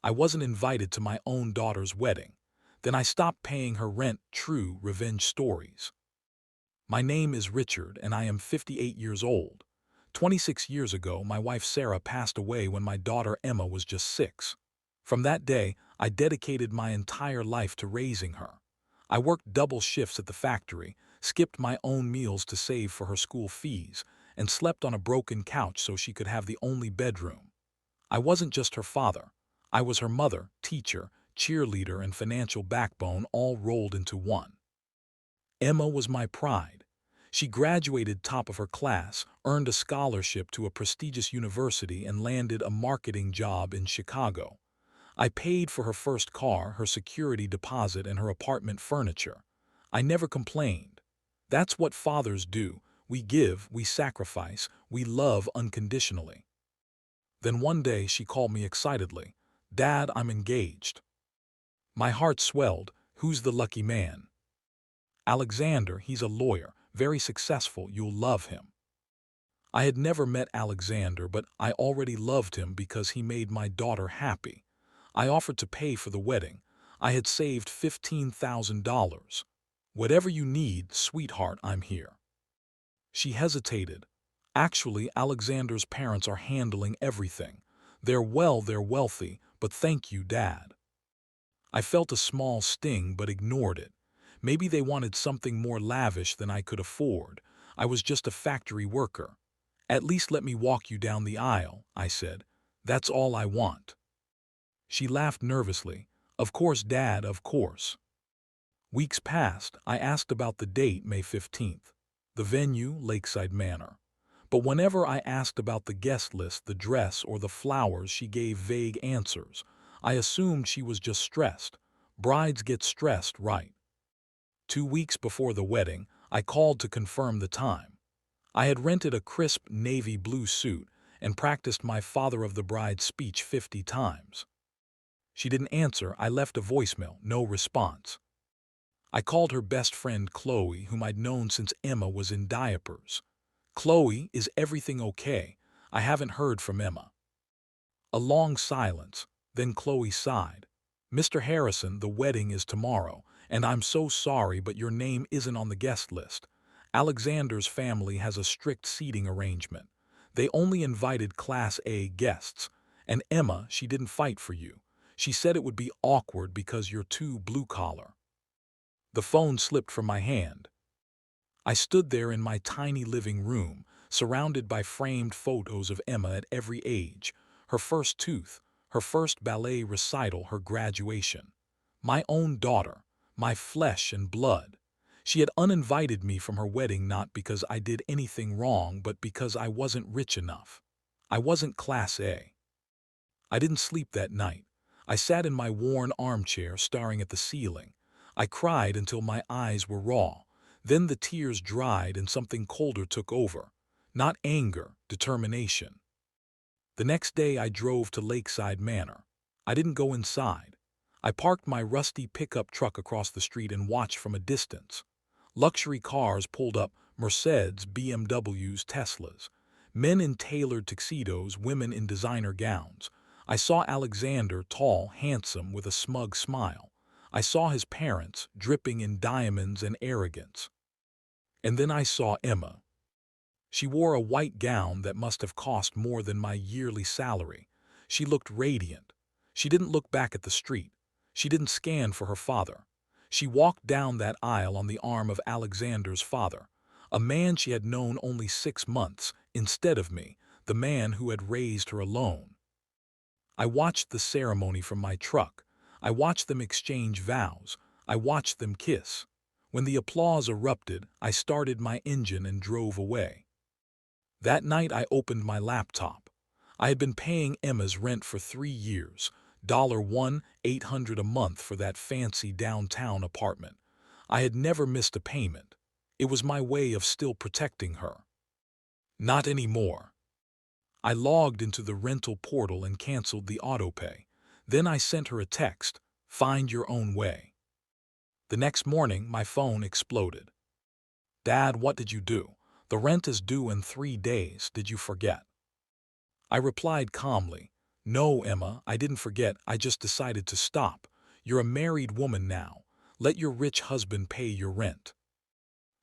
I wasn't invited to my own daughter's wedding. Then I stopped paying her rent. True revenge stories. My name is Richard and I am 58 years old. 26 years ago, my wife Sarah passed away when my daughter Emma was just 6. From that day, I dedicated my entire life to raising her. I worked double shifts at the factory, skipped my own meals to save for her school fees, and slept on a broken couch so she could have the only bedroom. I wasn't just her father. I was her mother, teacher, cheerleader, and financial backbone all rolled into one. Emma was my pride. She graduated top of her class, earned a scholarship to a prestigious university, and landed a marketing job in Chicago. I paid for her first car, her security deposit, and her apartment furniture. I never complained. That's what fathers do. We give, we sacrifice, we love unconditionally. Then one day she called me excitedly. "Dad, I'm engaged." My heart swelled. "Who's the lucky man?" "Alexander, he's a lawyer, very successful, you'll love him." I had never met Alexander, but I already loved him because he made my daughter happy. I offered to pay for the wedding. I had saved $15,000. "Whatever you need, sweetheart, I'm here." She hesitated. "Actually, Alexander's parents are handling everything. They're wealthy, but thank you, Dad." I felt a small sting but ignored it. Maybe they wanted something more lavish than I could afford. I was just a factory worker. "At least let me walk you down the aisle," I said. "That's all I want." She laughed nervously. "Of course, Dad, of course." Weeks passed. I asked about the date, May 15th. The venue, Lakeside Manor. But whenever I asked about the guest list, the dress, or the flowers, she gave vague answers. I assumed she was just stressed. Brides get stressed, right? 2 weeks before the wedding, I called to confirm the time. I had rented a crisp navy blue suit and practiced my father of the bride speech 50 times. She didn't answer. I left a voicemail, no response. I called her best friend Chloe, whom I'd known since Emma was in diapers. "Chloe, is everything okay? I haven't heard from Emma." A long silence. Then Chloe sighed. "Mr. Harrison, the wedding is tomorrow, and I'm so sorry, but your name isn't on the guest list. Alexander's family has a strict seating arrangement. They only invited Class A guests. And Emma, she didn't fight for you. She said it would be awkward because you're too blue-collar." The phone slipped from my hand. I stood there in my tiny living room, surrounded by framed photos of Emma at every age. Her first tooth, her first ballet recital, her graduation. My own daughter, my flesh and blood. She had uninvited me from her wedding not because I did anything wrong, but because I wasn't rich enough. I wasn't Class A. I didn't sleep that night. I sat in my worn armchair staring at the ceiling. I cried until my eyes were raw. Then the tears dried and something colder took over. Not anger, determination. The next day I drove to Lakeside Manor. I didn't go inside. I parked my rusty pickup truck across the street and watched from a distance. Luxury cars pulled up, Mercedes, BMWs, Teslas. Men in tailored tuxedos, women in designer gowns. I saw Alexander, tall, handsome, with a smug smile. I saw his parents, dripping in diamonds and arrogance. And then I saw Emma. She wore a white gown that must have cost more than my yearly salary. She looked radiant. She didn't look back at the street. She didn't scan for her father. She walked down that aisle on the arm of Alexander's father, a man she had known only 6 months, instead of me, the man who had raised her alone. I watched the ceremony from my truck. I watched them exchange vows. I watched them kiss. When the applause erupted, I started my engine and drove away. That night I opened my laptop. I had been paying Emma's rent for 3 years, $800 a month for that fancy downtown apartment. I had never missed a payment. It was my way of still protecting her. Not anymore. I logged into the rental portal and canceled the autopay. Then I sent her a text, "Find your own way." The next morning, my phone exploded. "Dad, what did you do? The rent is due in 3 days. Did you forget?" I replied calmly, No, Emma, I didn't forget, I just decided to stop. You're a married woman now. Let your rich husband pay your rent.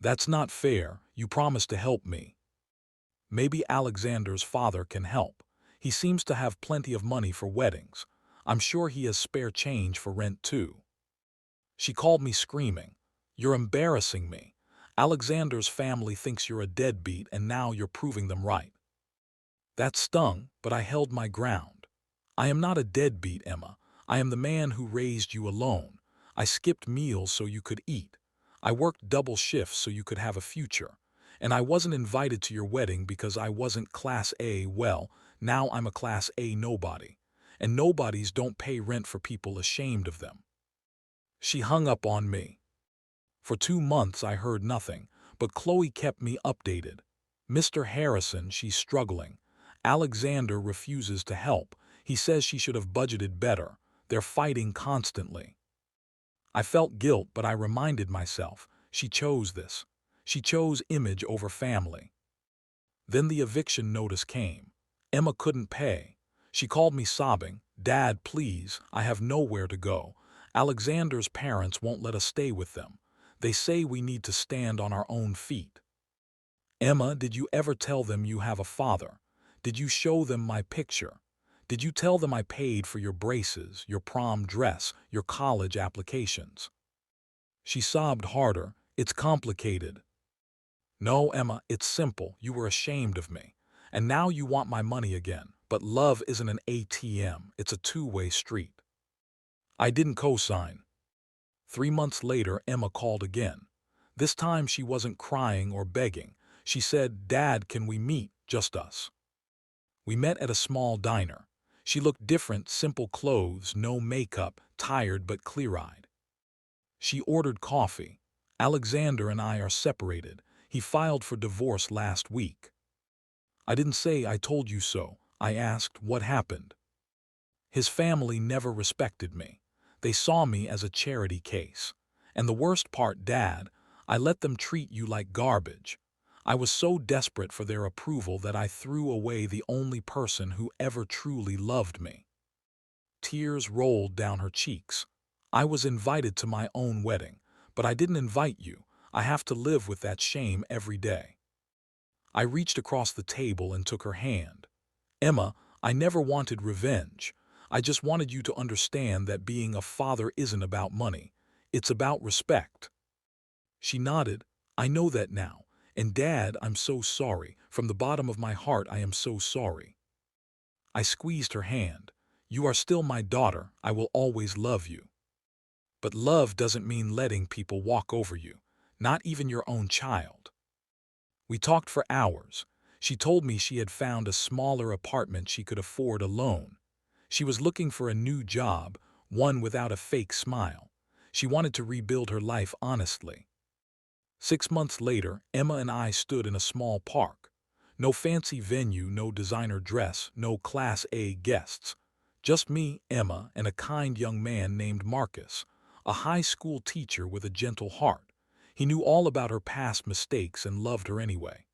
That's not fair, you promised to help me. Maybe Alexander's father can help. He seems to have plenty of money for weddings. I'm sure he has spare change for rent too. She called me screaming. You're embarrassing me. Alexander's family thinks you're a deadbeat and now you're proving them right. That stung, but I held my ground. I am not a deadbeat, Emma. I am the man who raised you alone. I skipped meals so you could eat. I worked double shifts so you could have a future. And I wasn't invited to your wedding because I wasn't Class A. Well, now I'm a Class A nobody. And nobodies don't pay rent for people ashamed of them. She hung up on me. For 2 months I heard nothing, but Chloe kept me updated. Mr. Harrison, she's struggling. Alexander refuses to help. He says she should have budgeted better. They're fighting constantly. I felt guilt, but I reminded myself, she chose this. She chose image over family. Then the eviction notice came. Emma couldn't pay. She called me sobbing, Dad, please, I have nowhere to go. Alexander's parents won't let us stay with them. They say we need to stand on our own feet. Emma, did you ever tell them you have a father? Did you show them my picture? Did you tell them I paid for your braces, your prom dress, your college applications? She sobbed harder. It's complicated. No, Emma, it's simple. You were ashamed of me. And now you want my money again. But love isn't an ATM. It's a two-way street. I didn't co-sign. 3 months later, Emma called again. This time she wasn't crying or begging. She said, Dad, can we meet, just us? We met at a small diner. She looked different, simple clothes, no makeup, tired but clear-eyed. She ordered coffee. Alexander and I are separated. He filed for divorce last week. I didn't say I told you so. I asked what happened. His family never respected me. They saw me as a charity case. And the worst part, Dad, I let them treat you like garbage. I was so desperate for their approval that I threw away the only person who ever truly loved me. Tears rolled down her cheeks. I was invited to my own wedding, but I didn't invite you. I have to live with that shame every day. I reached across the table and took her hand. Emma, I never wanted revenge. I just wanted you to understand that being a father isn't about money. It's about respect. She nodded. I know that now. And Dad, I'm so sorry. From the bottom of my heart, I am so sorry. I squeezed her hand. You are still my daughter. I will always love you. But love doesn't mean letting people walk over you, not even your own child. We talked for hours. She told me she had found a smaller apartment she could afford alone. She was looking for a new job, one without a fake smile. She wanted to rebuild her life honestly. 6 months later, Emma and I stood in a small park. No fancy venue, no designer dress, no Class A guests. Just me, Emma, and a kind young man named Marcus, a high school teacher with a gentle heart. He knew all about her past mistakes and loved her anyway.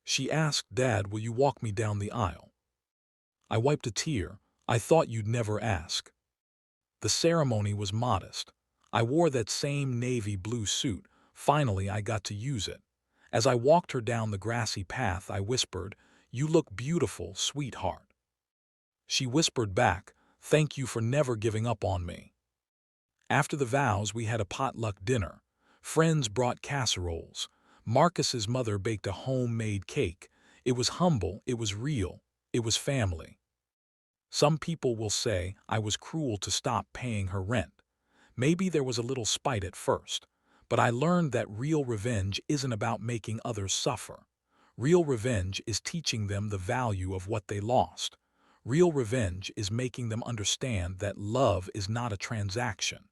She asked, Dad, will you walk me down the aisle? I wiped a tear. I thought you'd never ask. The ceremony was modest. I wore that same navy blue suit. Finally, I got to use it. As I walked her down the grassy path, I whispered, You look beautiful, sweetheart. She whispered back, Thank you for never giving up on me. After the vows, we had a potluck dinner. Friends brought casseroles. Marcus's mother baked a homemade cake. It was humble, it was real, it was family. Some people will say I was cruel to stop paying her rent. Maybe there was a little spite at first, but I learned that real revenge isn't about making others suffer. Real revenge is teaching them the value of what they lost. Real revenge is making them understand that love is not a transaction.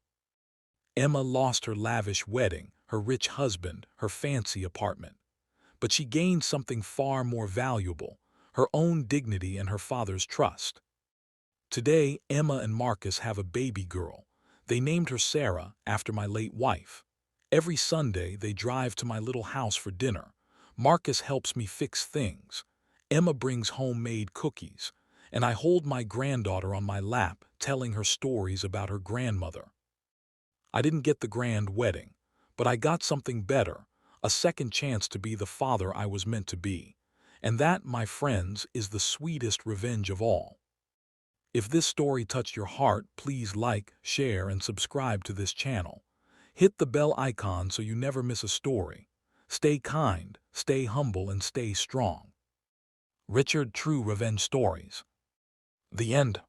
Emma lost her lavish wedding, her rich husband, her fancy apartment. But she gained something far more valuable, her own dignity and her father's trust. Today, Emma and Marcus have a baby girl. They named her Sarah after my late wife. Every Sunday, they drive to my little house for dinner. Marcus helps me fix things. Emma brings homemade cookies. and I hold my granddaughter on my lap, telling her stories about her grandmother. I didn't get the grand wedding, but I got something better, a second chance to be the father I was meant to be. And that, my friends, is the sweetest revenge of all. If this story touched your heart, please like, share, and subscribe to this channel. Hit the bell icon so you never miss a story. Stay kind, stay humble, and stay strong. Richard, True Revenge Stories. The end.